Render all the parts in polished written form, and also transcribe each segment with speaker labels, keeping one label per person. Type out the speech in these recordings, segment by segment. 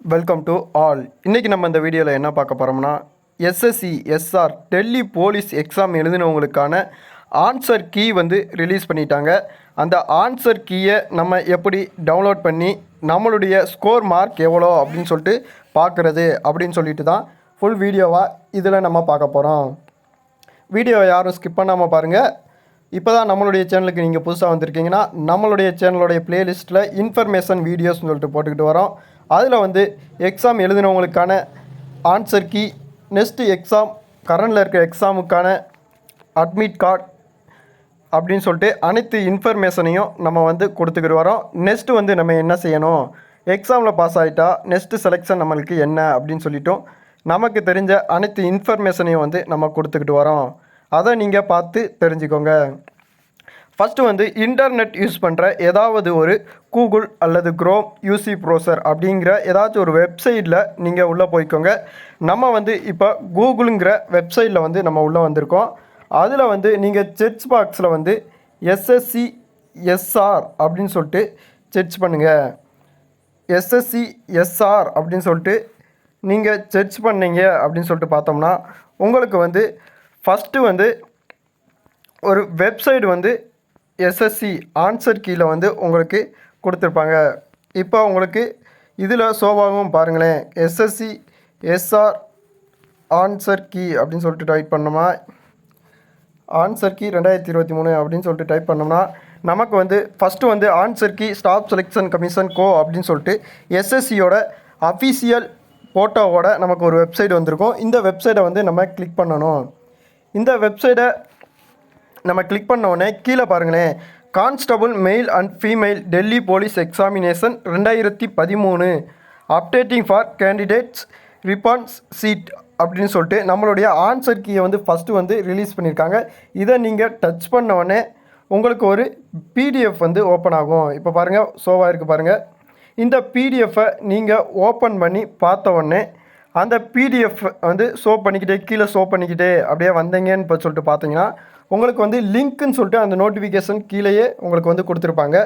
Speaker 1: Welcome to all. இன்றைக்கி நம்ம இந்த வீடியோவில் என்ன பார்க்க போகிறோம்னா, SSC SR Delhi police exam எழுதினவங்களுக்கான ஆன்சர் கீ வந்து ரிலீஸ் பண்ணிட்டாங்க. அந்த ஆன்சர் கீயை நம்ம எப்படி டவுன்லோட் பண்ணி நம்மளுடைய ஸ்கோர் மார்க் எவ்வளோ அப்படின்னு சொல்லிட்டு பார்க்குறது அப்படின்னு சொல்லிட்டு தான் ஃபுல் வீடியோவாக இதில் நம்ம பார்க்க போகிறோம். வீடியோவை யாரும் ஸ்கிப் பண்ணாமல் பாருங்கள். இப்போ தான் நம்மளுடைய சேனலுக்கு நீங்கள் புதுசாக வந்திருக்கீங்கன்னா நம்மளுடைய சேனலுடைய ப்ளேலிஸ்ட்டில் இன்ஃபர்மேஷன் வீடியோஸ்னு சொல்லிட்டு போட்டுக்கிட்டு வரோம். அதில் வந்து எக்ஸாம் எழுதினவங்களுக்கான ஆன்சர் கீ, நெக்ஸ்ட்டு எக்ஸாம் கரண்டில் இருக்கிற எக்ஸாமுக்கான அட்மிட் கார்டு அப்படின்னு சொல்லிட்டு அனைத்து இன்ஃபர்மேஷனையும் நம்ம வந்து கொடுத்துக்கிட்டு வரோம். நெக்ஸ்ட்டு வந்து நம்ம என்ன செய்யணும், எக்ஸாமில் பாஸ் ஆகிட்டா நெக்ஸ்ட்டு செலெக்ஷன் நம்மளுக்கு என்ன அப்படின்னு சொல்லிட்டோம் நமக்கு தெரிஞ்ச அனைத்து இன்ஃபர்மேஷனையும் வந்து நம்ம கொடுத்துக்கிட்டு வரோம். அதை நீங்கள் பார்த்து தெரிஞ்சுக்கோங்க. ஃபஸ்ட்டு வந்து இன்டர்நெட் யூஸ் பண்ணுற ஏதாவது ஒரு கூகுள் அல்லது குரோம், யூசி ப்ரௌசர் அப்படிங்கிற ஏதாச்சும் ஒரு வெப்சைட்டில் நீங்கள் உள்ளே போய்க்கோங்க. நம்ம வந்து இப்போ கூகுளுங்கிற வெப்சைட்டில் வந்து நம்ம உள்ளே வந்திருக்கோம். அதில் வந்து நீங்கள் சர்ச் பாக்ஸில் வந்து எஸ்எஸ்சி எஸ்ஆர் அப்படின்னு சொல்லிட்டு சர்ச் பண்ணுங்கள். எஸ்எஸ்சி எஸ்ஆர் அப்படின்னு சொல்லிட்டு நீங்கள் சர்ச் பண்ணீங்க அப்படின்னு சொல்லிட்டு பார்த்தோம்னா உங்களுக்கு வந்து ஃபஸ்ட்டு வந்து ஒரு வெப்சைட் வந்து எஸ்எஸ்சி ஆன்சர் கீழே வந்து உங்களுக்கு கொடுத்துருப்பாங்க. இப்போ உங்களுக்கு இதில் ஷோவாகவும் பாருங்களேன், எஸ்எஸ்சி எஸ்ஆர் ஆன்சர் கீ அப்படின்னு சொல்லிட்டு டைப் பண்ணோம்னா, ஆன்சர் கீ 2023 அப்படின்னு சொல்லிட்டு டைப் பண்ணோம்னா நமக்கு வந்து ஃபஸ்ட்டு வந்து answer key staff selection commission கோ அப்படின்னு சொல்லிட்டு எஸ்எஸ்சியோட அஃபீஷியல் ஃபோட்டோவோட நமக்கு ஒரு வெப்சைட் வந்திருக்கும். இந்த வெப்சைட்டை வந்து நம்ம கிளிக் பண்ணணும். இந்த வெப்சைட்டை நம்ம கிளிக் பண்ண உடனே கீழே பாருங்களேன், constable male and female Delhi police examination 2013 updating for candidates response sheet அப்படின்னு சொல்லிட்டு நம்மளுடைய ஆன்சர் கீயை வந்து ஃபஸ்ட்டு வந்து ரிலீஸ் பண்ணியிருக்காங்க. இதை நீங்கள் டச் பண்ண உடனே உங்களுக்கு ஒரு பிடிஎஃப் வந்து ஓப்பன் ஆகும். இப்போ பாருங்கள், ஷோவாக இருக்குது பாருங்கள். இந்த பிடிஎஃப்பை நீங்கள் ஓப்பன் பண்ணி பார்த்த உடனே அந்த பிடிஎஃப் வந்து ஷோ பண்ணிக்கிட்டே கீழே ஷோ பண்ணிக்கிட்டே அப்படியே வந்தீங்கன்னு இப்போ சொல்லிட்டு பார்த்தீங்கன்னா உங்களுக்கு வந்து லிங்க்குன்னு சொல்லிட்டு அந்த நோட்டிஃபிகேஷன் கீழேயே உங்களுக்கு வந்து கொடுத்துருப்பாங்க.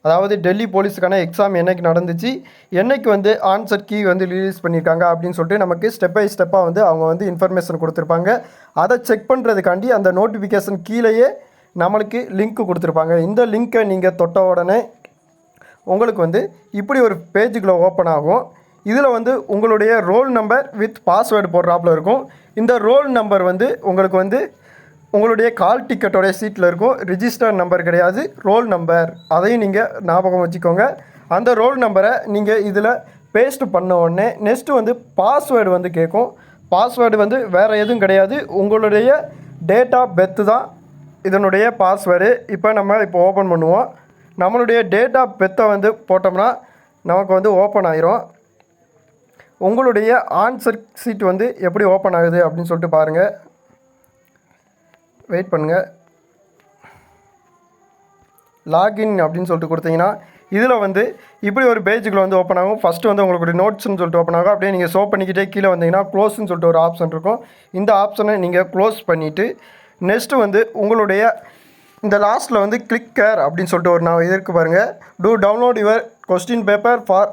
Speaker 1: அதாவது டெல்லி போலீஸுக்கான எக்ஸாம் என்றைக்கு நடந்துச்சு, என்றைக்கு வந்து ஆன்சர் கீ வந்து ரிலீஸ் பண்ணியிருக்காங்க அப்படின்னு சொல்லிட்டு நமக்கு ஸ்டெப் பை ஸ்டெப்பாக வந்து அவங்க வந்து இன்ஃபர்மேஷன் கொடுத்துருப்பாங்க. அதை செக் பண்ணுறதுக்காண்டி அந்த நோட்டிஃபிகேஷன் கீழேயே நம்மளுக்கு லிங்க்கு கொடுத்துருப்பாங்க. இந்த லிங்க்கை நீங்கள் தொட்ட உடனே உங்களுக்கு வந்து இப்படி ஒரு பேஜுக்குள்ளே ஓப்பன் ஆகும். இதில் வந்து உங்களுடைய ரோல் நம்பர் வித் பாஸ்வேர்டு போடுறாப்புல இருக்கும். இந்த ரோல் நம்பர் வந்து உங்களுக்கு வந்து உங்களுடைய கால் டிக்கெட்டோடைய சீட்டில் இருக்கும். ரிஜிஸ்டர் நம்பர் கிடையாது, ரோல் நம்பர். அதையும் நீங்கள் ஞாபகம் வச்சுக்கோங்க. அந்த ரோல் நம்பரை நீங்கள் இதில் பேஸ்ட் பண்ண உடனே நெக்ஸ்ட்டு வந்து பாஸ்வேர்டு வந்து கேட்கும். பாஸ்வேர்டு வந்து வேறு எதுவும் கிடையாது, உங்களுடைய டேட் ஆஃப் பெர்த்து தான் இதனுடைய பாஸ்வேர்டு. இப்போ ஓப்பன் பண்ணுவோம். நம்மளுடைய டேட் ஆஃப் பெர்த்தை வந்து போட்டோம்னா நமக்கு வந்து ஓப்பன் ஆயிரும். உங்களுடைய ஆன்சர் சீட் வந்து எப்படி ஓப்பன் ஆகுது அப்படின்னு சொல்லிட்டு பாருங்கள். வெயிட் பண்ணுங்கள். லாகின் அப்படின்னு சொல்லிட்டு கொடுத்தீங்கன்னா இதில் வந்து இப்படி ஒரு பேஜுக்குள்ள வந்து ஓப்பன் ஆகும். ஃபஸ்ட்டு வந்து உங்களுக்கு நோட்ஸ்ன்னு சொல்லிட்டு ஓப்பன் ஆகும். அப்படியே நீங்கள் ஷோ பண்ணிக்கிட்டே கீழே வந்தீங்கன்னா க்ளோஸ்ன்னு சொல்லிட்டு ஒரு ஆப்ஷன் இருக்கும். இந்த ஆப்ஷனை நீங்கள் க்ளோஸ் பண்ணிவிட்டு நெக்ஸ்ட்டு வந்து உங்களுடைய இந்த லாஸ்ட்டில் வந்து கிளிக் கேர் அப்படின்னு சொல்லிட்டு ஒரு நான் இதற்கு பாருங்கள், to download your question paper for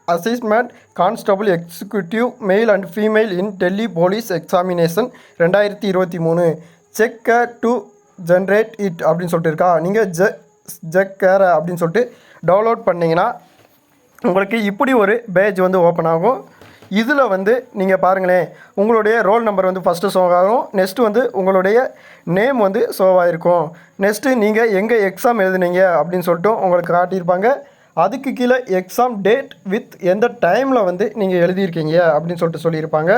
Speaker 1: assessment constable executive male and female in Delhi police examination 2023 check here to generate it அப்படின்னு சொல்லிட்டு இருக்கா. நீங்கள் செக் கேர் அப்படின்னு சொல்லிட்டு டவுன்லோட் பண்ணிங்கன்னா உங்களுக்கு இப்படி ஒரு பேஜ் வந்து ஓப்பன் ஆகும். இதில் வந்து நீங்கள் பாருங்களேன், உங்களுடைய ரோல் நம்பர் வந்து ஃபஸ்ட்டு ஷோ ஆகும். நெக்ஸ்ட்டு வந்து உங்களுடைய நேம் வந்து ஷோவாக இருக்கும். நெக்ஸ்ட்டு நீங்கள் எங்கே எக்ஸாம் எழுதுனீங்க அப்படின்னு சொல்லிட்டு உங்களுக்கு காட்டியிருப்பாங்க. அதுக்கு கீழே எக்ஸாம் டேட் வித் எந்த டைமில் வந்து நீங்கள் எழுதியிருக்கீங்க அப்படின்னு சொல்லிட்டு சொல்லியிருப்பாங்க.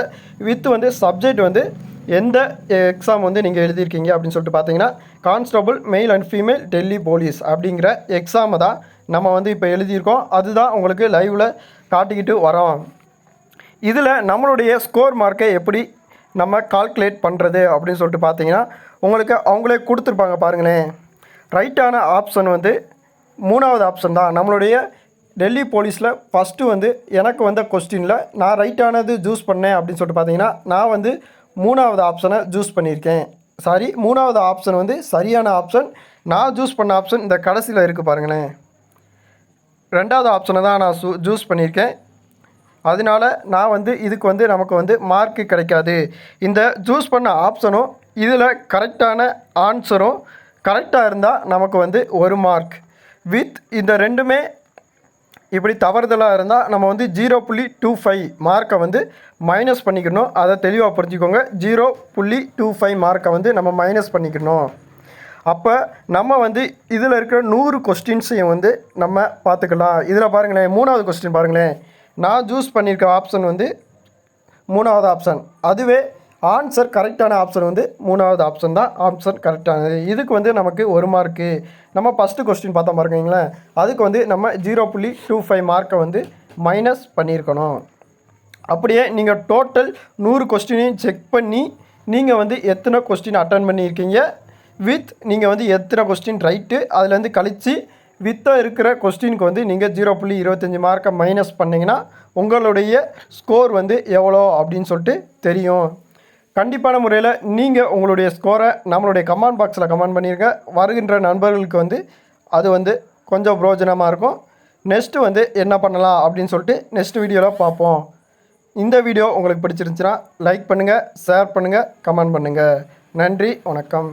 Speaker 1: வித் வந்து சப்ஜெக்ட் வந்து எந்த எக்ஸாம் வந்து நீங்கள் எழுதியிருக்கீங்க அப்படின்னு சொல்லிட்டு பார்த்தீங்கன்னா constable male and female Delhi police அப்படிங்கிற எக்ஸாமை தான் நம்ம வந்து இப்போ எழுதியிருக்கோம். அதுதான் உங்களுக்கு லைவில் காட்டிக்கிட்டு வரோம். இதில் நம்மளுடைய ஸ்கோர் மார்க்கை எப்படி நம்ம கால்குலேட் பண்ணுறது அப்படின்னு சொல்லிட்டு பார்த்தீங்கன்னா உங்களுக்கு அவங்களே கொடுத்துருப்பாங்க பாருங்களேன். ரைட்டான ஆப்ஷன் வந்து 3வது ஆப்ஷன் தான். நம்மளுடைய டெல்லி போலீஸில் ஃபஸ்ட்டு வந்து எனக்கு வந்த கொஸ்டினில் நான் ரைட்டானது சூஸ் பண்ணேன் அப்படின்னு சொல்லிட்டு பார்த்தீங்கன்னா நான் வந்து 3வது ஆப்ஷனை சூஸ் பண்ணியிருக்கேன். 3வது ஆப்ஷன் வந்து சரியான ஆப்ஷன். நான் சூஸ் பண்ண ஆப்ஷன் இந்த கடைசியில் இருக்குது பாருங்களேன். 2வது ஆப்ஷனை தான் நான் சூஸ் பண்ணியிருக்கேன். அதனால நான் வந்து இதுக்கு வந்து நமக்கு வந்து மார்க்கு கிடைக்காது. இந்த சூஸ் பண்ண ஆப்ஷனும் இதில் கரெக்டான ஆன்சரும் கரெக்டாக இருந்தால் நமக்கு வந்து 1 மார்க். வித் இந்த ரெண்டுமே இப்படி தவறுதலாக இருந்தால் நம்ம வந்து 0.25 மார்க்கை வந்து மைனஸ் பண்ணிக்கணும். அதை தெளிவாக புரிஞ்சுக்கோங்க. 0.25 மார்க்கை வந்து நம்ம மைனஸ் பண்ணிக்கணும். அப்போ நம்ம வந்து இதில் இருக்கிற 100 கொஸ்டின்ஸையும் வந்து நம்ம பார்த்துக்கலாம். இதில் பாருங்களேன், 3வது கொஸ்டின் பாருங்களேன். நான் சூஸ் பண்ணியிருக்க ஆப்ஷன் வந்து 3வது ஆப்ஷன். அதுவே ஆன்சர் கரெக்டான ஆப்ஷன் வந்து 3வது ஆப்ஷன் தான் ஆப்ஷன் கரெக்டானது. இதுக்கு வந்து நமக்கு 1 மார்க்கு. நம்ம ஃபஸ்ட்டு கொஸ்டின் பார்த்தா பாருங்களேன், அதுக்கு வந்து நம்ம 0.25 மார்க்கை வந்து மைனஸ் பண்ணியிருக்கணும். அப்படியே நீங்கள் டோட்டல் 100 கொஸ்டினையும் செக் பண்ணி நீங்கள் வந்து எத்தனை கொஸ்டின் அட்டன் பண்ணியிருக்கீங்க, வித் நீங்கள் வந்து எத்தனை கொஸ்டின் ரைட்டு அதுலேருந்து கழித்து வித்தாக இருக்கிற கொஸ்டினுக்கு வந்து நீங்கள் 0.25 மார்க்கை மைனஸ் பண்ணிங்கன்னா உங்களுடைய ஸ்கோர் வந்து எவ்வளோ அப்படின்னு சொல்லிட்டு தெரியும். கண்டிப்பான முறையில் நீங்கள் உங்களுடைய ஸ்கோரை நம்மளுடைய கமெண்ட் பாக்ஸில் கமெண்ட் பண்ணியிருக்க. வருகின்ற நண்பர்களுக்கு வந்து அது வந்து கொஞ்சம் பிரயோஜனமாக இருக்கும். நெக்ஸ்ட்டு வந்து என்ன பண்ணலாம் அப்படின்னு சொல்லிட்டு நெக்ஸ்ட் வீடியோவில் பார்ப்போம். இந்த வீடியோ உங்களுக்கு பிடிச்சிருந்துச்சுன்னா லைக் பண்ணுங்கள், ஷேர் பண்ணுங்கள், கமெண்ட் பண்ணுங்கள். நன்றி, வணக்கம்.